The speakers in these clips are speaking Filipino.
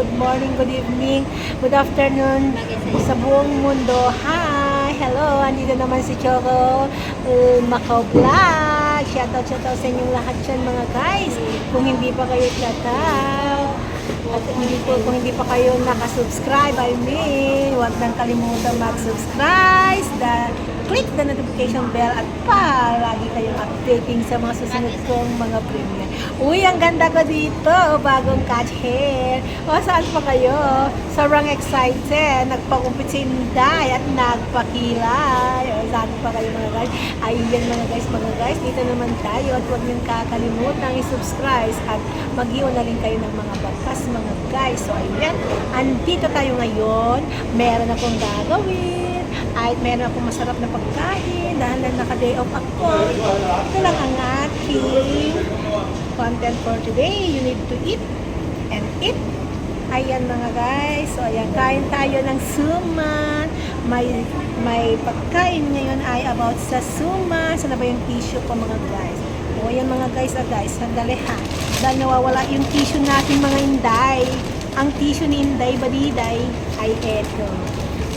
good morning, good evening, good afternoon sa buong mundo. Hi! Hello! Andito naman si Choco Macau Vlog. Shoutout sa inyong lahat dyan mga guys. Kung hindi pa kayo shoutout at kung hindi pa kayo nakasubscribe, huwag nang kalimutan mag-subscribe, click the notification bell at lagi kayong updating sa mga susunod kong mga premiere. Uy, ang ganda ko dito, bagong catch hair. O, saan pa kayo? Sobrang excited, nagpakumpit si Inday at nagpakilay. O, saan pa kayo mga guys? Ayun mga guys, dito naman tayo at huwag niyong kakalimutan i-subscribe at mag-iwan na rin kayo ng mga bakas mga guys. So, ayan, andito tayo ngayon. Meron akong gagawin. Ay, meron akong masarap na pagkain dahil naka-day off ako. Ito lang ang aking content for today. You need to eat and eat. Ayan mga guys. So, ayan, kain tayo ng suman. May pagkain ngayon ay about sa suman. Sana ba yung tissue ko mga guys? O, ayan mga guys, sandali ha. Dahil nawawala yung tissue natin mga Inday. Ang tissue ni Inday Badiday ay eto.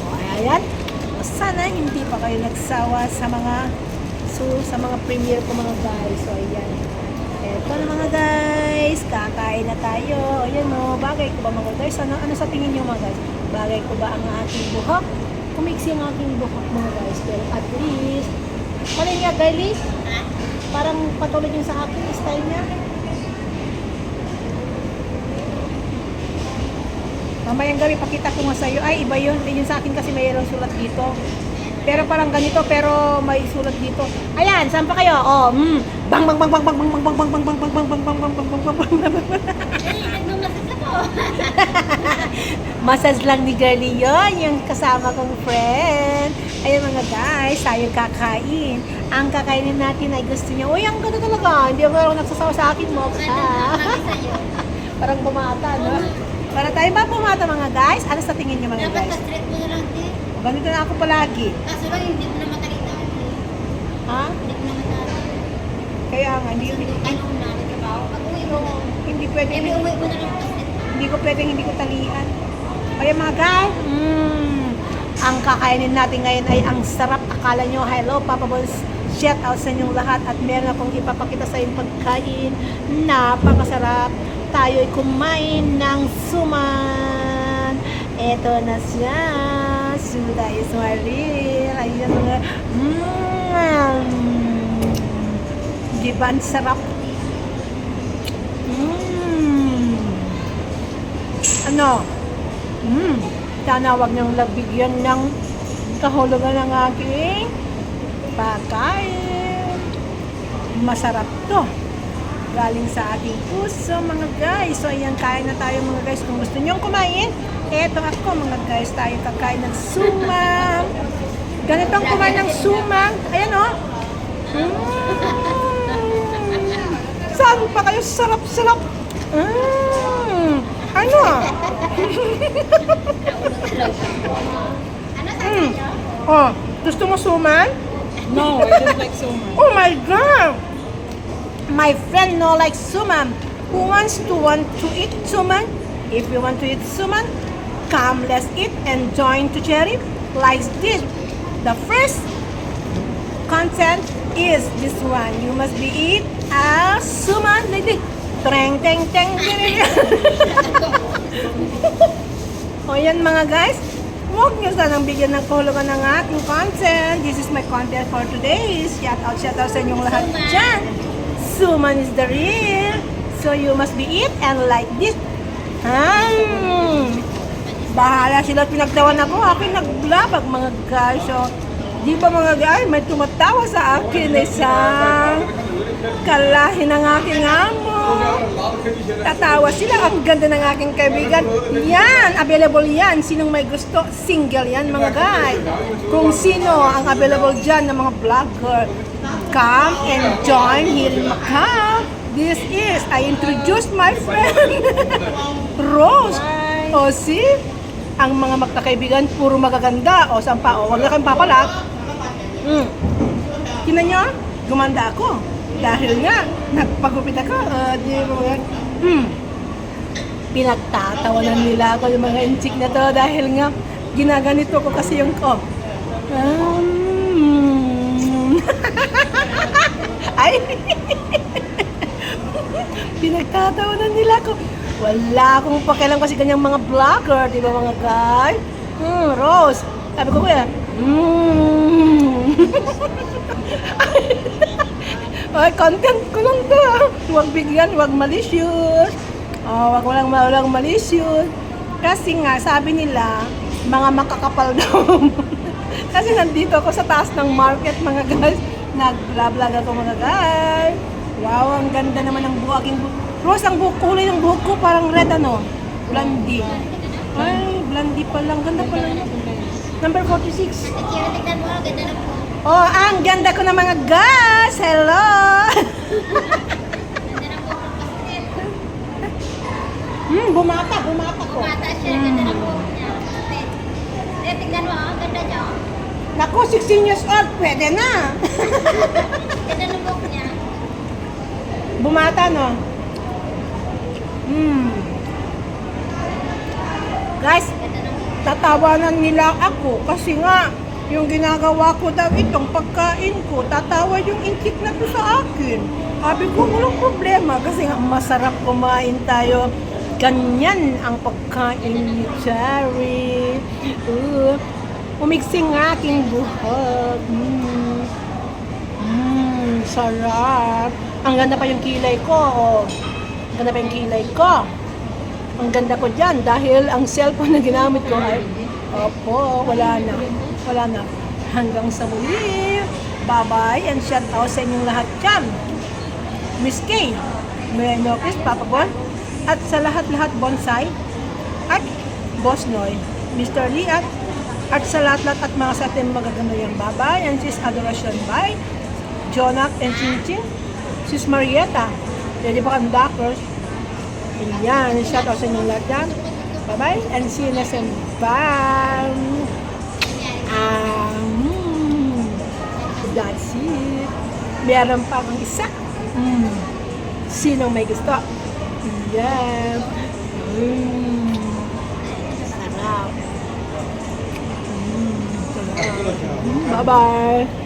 O, ayan. Sana hindi pa kayo nagsawa sa mga premiere ko mga guys. So ayan. Eto na mga guys, kakain na tayo. Ayan o, bagay ko ba mga guys? Ano sa tingin nyo mga guys? Bagay ko ba ang aking buhok? Kumiksi ang aking buhok mga guys. Pero at least, ano nga guys? Parang patulad yung sa akin, style niya. Mamayang gabi, pakita ko nga sa'yo. Ay, iba yun. Yun sa akin kasi mayroong sulat dito. Pero parang ganito, pero may sulat dito. Ayan, saan pa kayo? Oh, bang bang bang bang bang bang bang bang bang bang bang bang bang bang bang bang bang bang. Massage lang ni Girlie yun, yung kasama kong friend. Ayun mga guys, tayo kakain. Ang kakainin natin ay gusto niya. Uy, ang ganda talaga. Hindi ako nagsasawa sa akin mo. Parang bumata, no? Para tayo ba pumata mga guys? Ano sa tingin niyo mga guys? Dapat mo na lang din. Ganito na ako palagi. Kaso lang hindi mo na matalita. Ha? Hindi mo na matalita. Kaya nga, hindi Ano na nagtrabaho? Pag uwi mo, pwede. uwi mo na lang kasi. Hindi ko talian. Kaya mga guys, ang kakainin natin ngayon ay ang sarap. Akala nyo, hello Papa Balls. Shout out sa inyong lahat at meron akong ipapakita sa inyong pagkain. Napakasarap. Tayo'y kumain ng suman. Eto na siya. Suda is maril. Ayan mga. Diba ang sarap? Ano? Sana wag niyang labigyan ng kahulugan ng aking pagkain. Masarap to. Galing sa ating puso mga guys. So ayan, kain na tayo mga guys. Kung gusto niyong kumain, eto ako mga guys. Tayo kakain ng sumang. Ganitong kumain ng sumang. Ayan o. Saan pa kayo? Sarap-sarap. Ano? Ano sa inyo? Oh, gusto mo suman? No, I don't like so much. Oh my God! My friend no like suman. Who wants to eat suman? If you want to eat suman, come let's eat and join to Cherry like this. The first content is this one. You must be eat a suman like this. Treng teng teng teng. O yan mga guys, huwag nyo sanang bigyan ng kahulugan ng ating content. This is my content for today. Shout out sa inyong lahat dyan. Suman is the real. So you must be eat and like this. Bahala sila, pinagtawan ako. Akin naglabag mga guys. So, di ba mga guys, may tumatawa sa akin isang kalahin ng aking amo. Tatawa sila. Ang ganda ng aking kaibigan. Yan, available yan. Sinong may gusto, single yan mga guys. Kung sino ang available dyan ng mga vlogger, come and join here in Macau. This is, I introduced my friend, Rose. O see, ang mga magkakaibigan, puro magaganda. O saan pa, o wag na kayong papalag. Tingnan nyo, gumanda ako. Dahil nga, nagpagupit ako. Di ba? Pinagtatawanan nila ako yung mga inchik na to dahil nga ginaganito ko kasi yung ko. Ay! Pinagtatawanan nila ako. Wala akong pakialam kasi ganyang mga vlogger, di ba mga guys? Rose. Sabi ko kuya, Ay, content ko lang to. Huwag bigyan, huwag malicious. Oh, walang malicious. Kasi nga, sabi nila, mga makakapal daw. Kasi nandito ako sa taas ng market, mga guys. Nag-vlog ako, mga guys. Wow, ang ganda naman ng aking buhok. Rose, ang buhok, kulay ng buhok ko parang red, ano? Blondie. Ay, blondie pa lang. Ganda pa lang. Number 46. Kira, tignan mo, ganda na po. Oh, ang ganda ko na mga guys. Hello. Ganda na po ang pastel. Bumata ko. Bumata siya, ganda na po niya. Tignan mo, ang ganda niya. Naku, 16 years old, pwede na. Ganda na po niya. Bumata, no? Guys, Ganda na po. tatawanan nila ako kasi nga, yung ginagawa ko daw itong pagkain ko, tatawa yung intik na to sa akin. Sabi ko, walang problema kasi nga masarap kumain tayo. Ganyan ang pagkain ni Cherry. Umiksing aking buhok. Sarap. Ang ganda pa yung kilay ko. Oh. Ang ganda pa yung kilay ko. Ang ganda ko dyan dahil ang cellphone na ginamit ko ay wala na. Hanggang sa muli. Bye-bye and shout out sa inyong lahat dyan. Miss K, Menokis, Papa Bon, at sa lahat-lahat bonsai, at Boss Noy, Mr. Lee, at sa lahat-lahat at mga sa ating magaganoyang bye-bye and sis Adoration bye. Jonak and Chin, sis Marietta, ready pa kang doctors. Yan, shout out sa inyong lahat dyan. Bye-bye and see you next time. Bye! That's it. Meron pa akong isa. Sinong may gusto? Yan. Sarap. Sarap. Bye-bye.